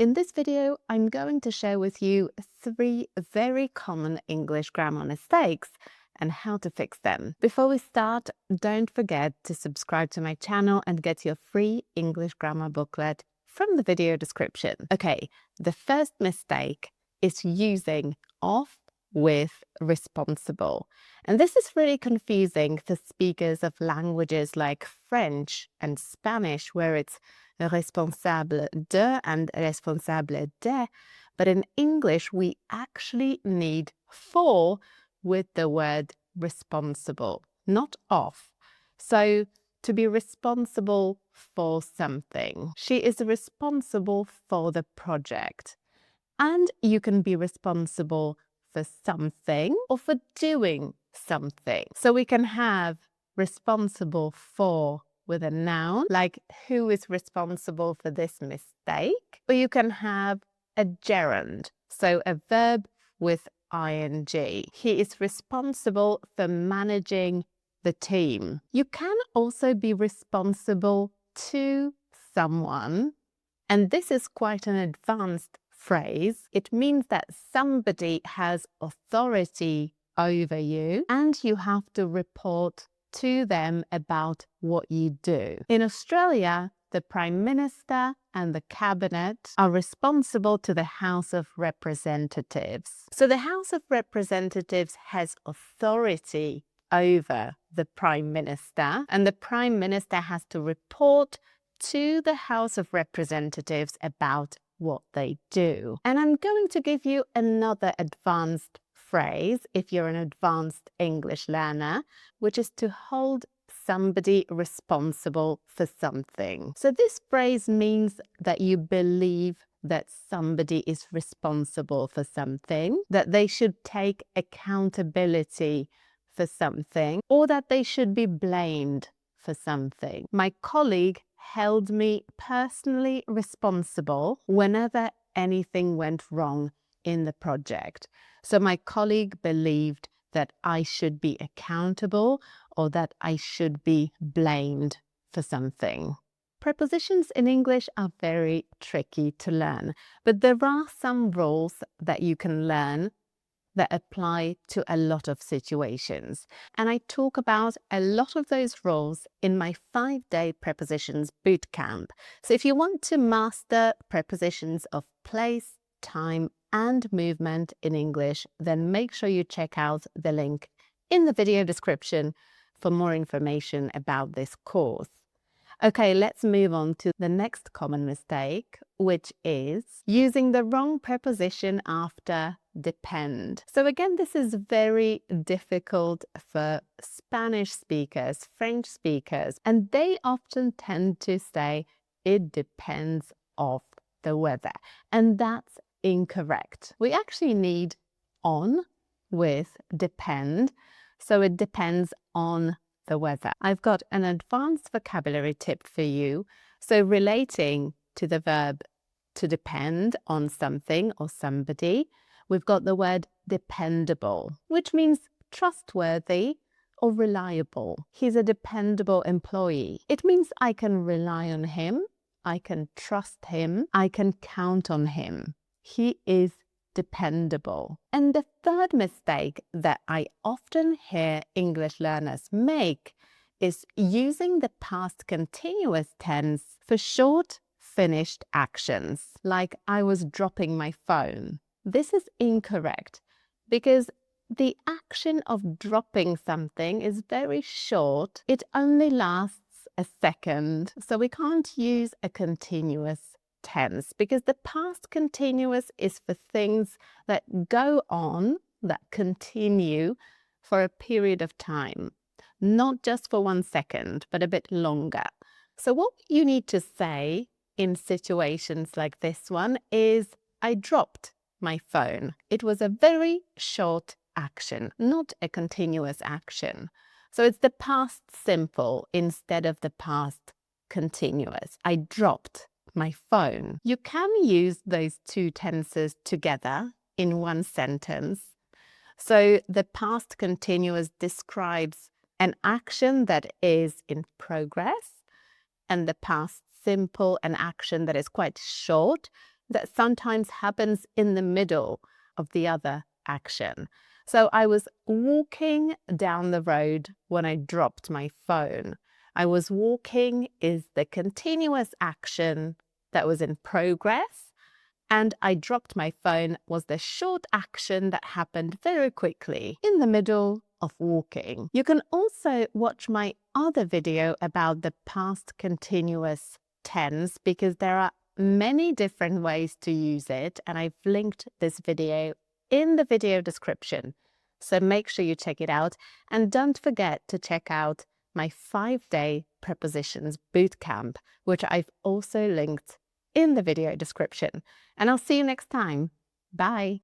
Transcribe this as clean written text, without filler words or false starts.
In this video, I'm going to share with you 3 very common English grammar mistakes and how to fix them. Before we start, don't forget to subscribe to my channel and get your free English grammar booklet from the video description. Okay, the first mistake is using of with responsible. And this is really confusing for speakers of languages like French and Spanish, where it's responsable de and responsable de. But in English, we actually need for with the word responsible, not of. So to be responsible for something. She is responsible for the project. And you can be responsible for something or for doing something. So we can have responsible for with a noun, like who is responsible for this mistake? Or you can have a gerund, so a verb with ing. He is responsible for managing the team. You can also be responsible to someone, and this is quite an advanced phrase. It means that somebody has authority over you and you have to report to them about what you do. In Australia, the Prime Minister and the Cabinet are responsible to the House of Representatives. So the House of Representatives has authority over the Prime Minister, and the Prime Minister has to report to the House of Representatives about what they do. And I'm going to give you another advanced phrase if you're an advanced English learner, which is to hold somebody responsible for something. So this phrase means that you believe that somebody is responsible for something, that they should take accountability for something, or that they should be blamed for something. My colleague held me personally responsible whenever anything went wrong in the project. So my colleague believed that I should be accountable or that I should be blamed for something. Prepositions in English are very tricky to learn, but there are some rules that you can learn that apply to a lot of situations. And I talk about a lot of those rules in my 5-day prepositions bootcamp. So if you want to master prepositions of place, time, and movement in English, then make sure you check out the link in the video description for more information about this course. Okay, let's move on to the next common mistake, which is using the wrong preposition after depend. So again, this is very difficult for Spanish speakers, French speakers, and they often tend to say it depends of the weather, and that's incorrect. We actually need on with depend, so it depends on the weather. I've got an advanced vocabulary tip for you. So relating to the verb to depend on something or somebody, we've got the word dependable, which means trustworthy or reliable. He's a dependable employee. It means I can rely on him, I can trust him, I can count on him. He is dependable. And the third mistake that I often hear English learners make is using the past continuous tense for short, finished actions, like I was dropping my phone. This is incorrect because the action of dropping something is very short. It only lasts a second, so we can't use a continuous tense because the past continuous is for things that go on, that continue for a period of time, not just for 1 second, but a bit longer. So what you need to say in situations like this one is, I dropped my phone. It was a very short action, not a continuous action. So it's the past simple instead of the past continuous. I dropped my phone. You can use those two tenses together in one sentence. So the past continuous describes an action that is in progress, and the past simple an action that is quite short that sometimes happens in the middle of the other action. So I was walking down the road when I dropped my phone. I was walking is the continuous action that was in progress, and I dropped my phone was the short action that happened very quickly in the middle of walking. You can also watch my other video about the past continuous tense because there are many different ways to use it, and I've linked this video in the video description. So make sure you check it out, and don't forget to check out my 5-day prepositions bootcamp, which I've also linked in the video description. And I'll see you next time. Bye.